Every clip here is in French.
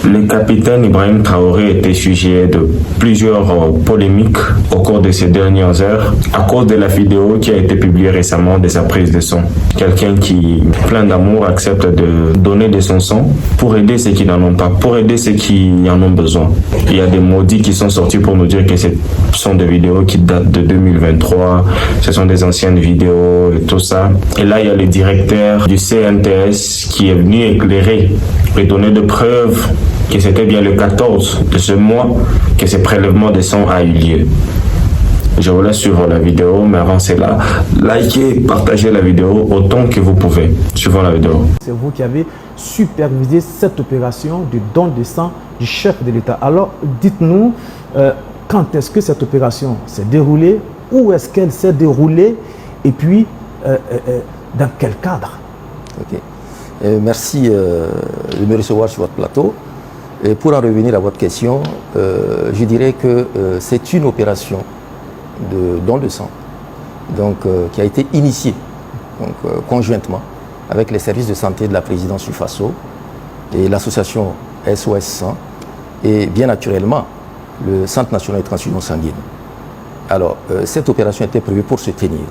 Le capitaine Ibrahim Traoré était sujet de plusieurs polémiques au cours de ces dernières heures à cause de la vidéo qui a été publiée récemment de sa prise de son. Quelqu'un qui, plein d'amour, accepte de donner de son sang pour aider ceux qui n'en ont pas, pour aider ceux qui en ont besoin. Il y a des maudits qui sont sortis pour nous dire que ce sont des vidéos qui datent de 2023, ce sont des anciennes vidéos et tout ça. Et là, il y a le directeur du CNTS qui est venu éclairer et donner de preuves que c'était bien le 14 de ce mois que ce prélèvement de sang a eu lieu. Je vous laisse suivre la vidéo, mais avant cela, likez, partagez la vidéo autant que vous pouvez. Suivons la vidéo. C'est vous qui avez supervisé cette opération de don de sang du chef de l'État. Alors, dites-nous, quand est-ce que cette opération s'est déroulée, où est-ce qu'elle s'est déroulée, et puis, dans quel cadre? Ok. Merci de me recevoir sur votre plateau. Et pour en revenir à votre question, je dirais que c'est une opération de don de sang donc, qui a été initiée conjointement avec les services de santé de la présidence du FASO et l'association SOS 100 et bien naturellement le Centre national de transfusion sanguine. Alors, cette opération était prévue pour se tenir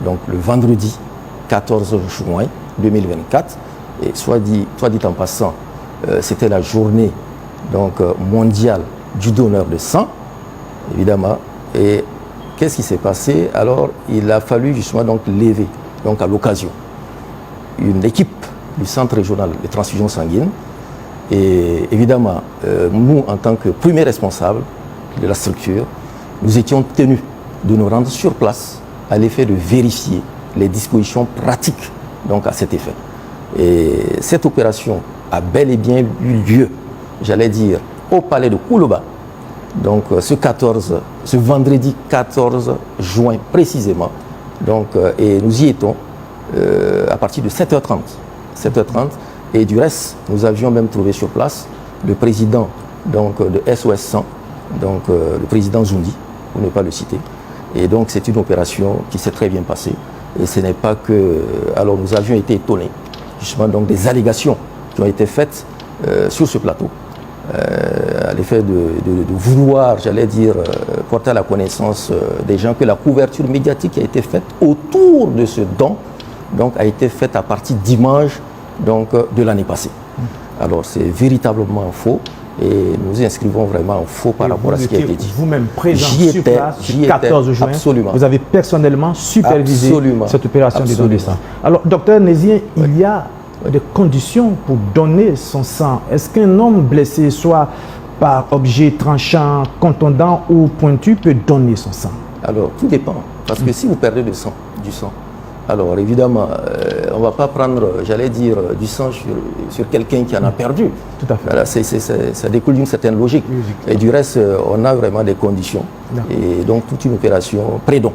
donc, le vendredi 14 juin 2024 et soit dit en passant, c'était la journée donc, mondiale du donneur de sang, évidemment. Et qu'est-ce qui s'est passé? Alors, il a fallu justement donc, lever, donc, à l'occasion, une équipe du Centre régional de transfusion sanguine. Et évidemment, nous, en tant que premiers responsables de la structure, nous étions tenus de nous rendre sur place à l'effet de vérifier les dispositions pratiques donc, à cet effet. Et cette opération a bel et bien eu lieu, j'allais dire, au palais de Koulouba, donc ce vendredi 14 juin précisément. Donc, et nous y étions à partir de 7h30. Et du reste, nous avions même trouvé sur place le président donc, de SOS 100, donc, le président Zoundi, pour ne pas le citer. Et donc c'est une opération qui s'est très bien passée. Et ce n'est pas que... Alors nous avions été étonnés, justement, donc, des allégations qui ont été faites sur ce plateau, à l'effet de vouloir, j'allais dire, porter à la connaissance des gens que la couverture médiatique qui a été faite autour de ce don donc, a été faite à partir d'images donc, de l'année passée. Alors c'est véritablement faux. Et nous inscrivons vraiment en faux par rapport à ce qui a été dit. Vous-même présent sur place le 14 juin, absolument. Vous avez personnellement supervisé cette opération de don de sang. Alors, docteur Nézien, il y a des conditions pour donner son sang. Est-ce qu'un homme blessé, soit par objet tranchant, contondant ou pointu, peut donner son sang? Alors, tout dépend. Parce que si vous perdez du sang, alors évidemment, on ne va pas prendre, j'allais dire, du sang sur quelqu'un qui en a perdu. Tout à fait. Voilà, ça découle d'une certaine logique. Et du reste, on a vraiment des conditions. Et donc toute une opération pré-don.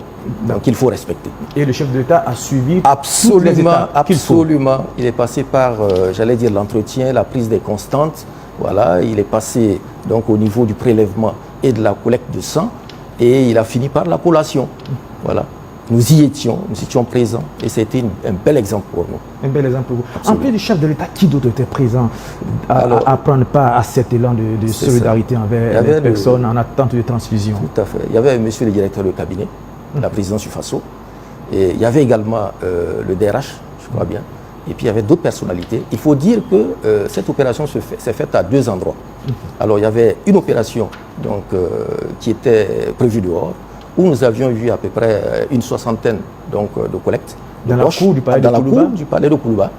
Donc il faut respecter. Et le chef de l'État a suivi absolument, absolument. Il est passé par, j'allais dire, l'entretien, la prise des constantes. Voilà, il est passé donc au niveau du prélèvement et de la collecte de sang. Et il a fini par la collation. Voilà. Nous y étions, nous étions présents et c'était un bel exemple pour nous. Un bel exemple pour vous. Absolument. En plus du chef de l'État, qui d'autre était présent à prendre part à cet élan de solidarité envers les personnes en attente de transfusion? Tout à fait. Il y avait monsieur le directeur de cabinet, la présidence du FASO, et il y avait également le DRH, je crois bien, et puis il y avait d'autres personnalités. Il faut dire que cette opération s'est faite à deux endroits. Alors il y avait une opération donc, qui était prévue dehors, où nous avions vu à peu près une soixantaine donc, de collectes. Dans la cour du palais de Koulouba.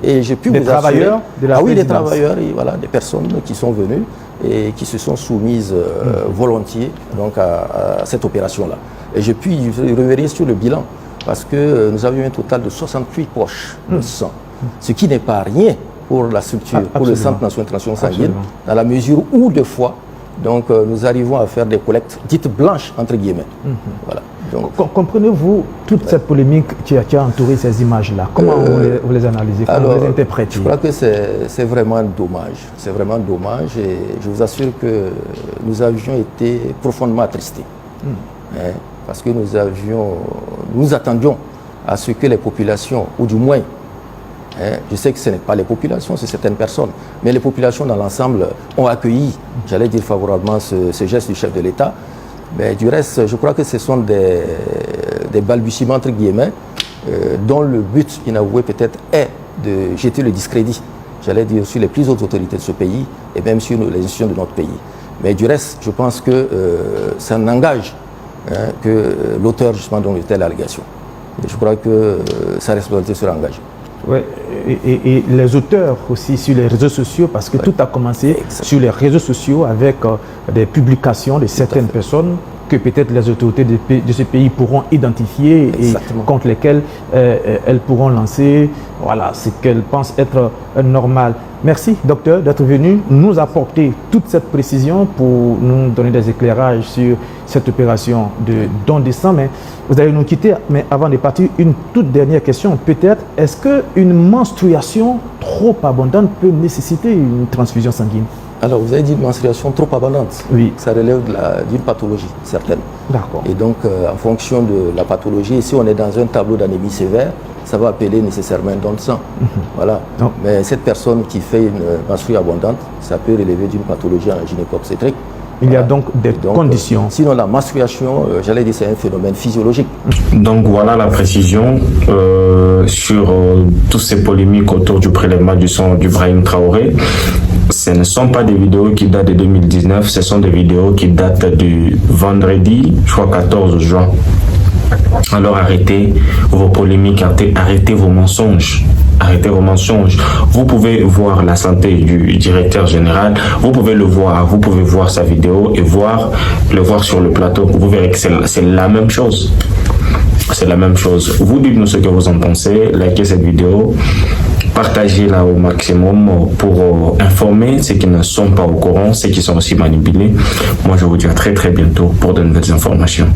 Et j'ai pu vous travailleurs de la oui, des travailleurs, et voilà, des personnes qui sont venues et qui se sont soumises volontiers donc, à cette opération-là. Et j'ai pu revenir sur le bilan, parce que nous avions un total de 68 poches de sang, ce qui n'est pas rien pour la structure, pour le Centre national de transfusion sanguine, dans la mesure où, deux fois, donc, nous arrivons à faire des collectes dites blanches, entre guillemets. Voilà. Comprenez-vous toute cette polémique qui a entouré ces images-là? Comment vous les analysez? Comment vous les interprétez? Je crois que c'est vraiment dommage. C'est vraiment dommage et je vous assure que nous avions été profondément attristés. Parce que nous attendions à ce que les populations, ou du moins Hein. Je sais que ce n'est pas les populations, c'est certaines personnes, mais les populations dans l'ensemble ont accueilli, j'allais dire favorablement, ce geste du chef de l'État. Mais du reste, je crois que ce sont des balbutiements, entre guillemets, dont le but inavoué peut-être est de jeter le discrédit, j'allais dire, sur les plus hautes autorités de ce pays et même sur les institutions de notre pays. Mais du reste, je pense que ça n'engage que l'auteur justement de telle allégation. Et je crois que sa responsabilité sera engagée. Ouais, et les auteurs aussi sur les réseaux sociaux, parce que tout a commencé sur les réseaux sociaux avec des publications de certaines personnes que peut-être les autorités de ce pays pourront identifier et contre lesquelles elles pourront lancer ce qu'elles pensent être normal. Merci, docteur, d'être venu nous apporter toute cette précision pour nous donner des éclairages sur cette opération de don de sang. Mais vous allez nous quitter, mais avant de partir, une toute dernière question. Peut-être, est-ce qu'une menstruation trop abondante peut nécessiter une transfusion sanguine? Alors, vous avez dit une menstruation trop abondante. Oui. Ça relève d'une pathologie certaine. D'accord. Et donc, en fonction de la pathologie, si on est dans un tableau d'anémie sévère, ça va appeler nécessairement un don de sang. Voilà. Non. Mais cette personne qui fait une menstruation abondante, ça peut relever d'une pathologie en gynéco-obstétrique. Il y a donc des conditions. Sinon, la menstruation, j'allais dire, c'est un phénomène physiologique. Donc voilà la précision sur toutes ces polémiques autour du prélèvement du sang d'Ibrahim Traoré. Ce ne sont pas des vidéos qui datent de 2019, ce sont des vidéos qui datent du vendredi, je crois 14 juin. Alors arrêtez vos polémiques, arrêtez vos mensonges. Arrêtez vos mensonges. Vous pouvez voir la santé du directeur général, vous pouvez le voir, vous pouvez voir sa vidéo et le voir sur le plateau. Vous verrez que c'est la même chose. C'est la même chose. Vous dites-nous ce que vous en pensez, likez cette vidéo, partagez-la au maximum pour informer ceux qui ne sont pas au courant, ceux qui sont aussi manipulés. Moi, je vous dis à très très bientôt pour de nouvelles informations.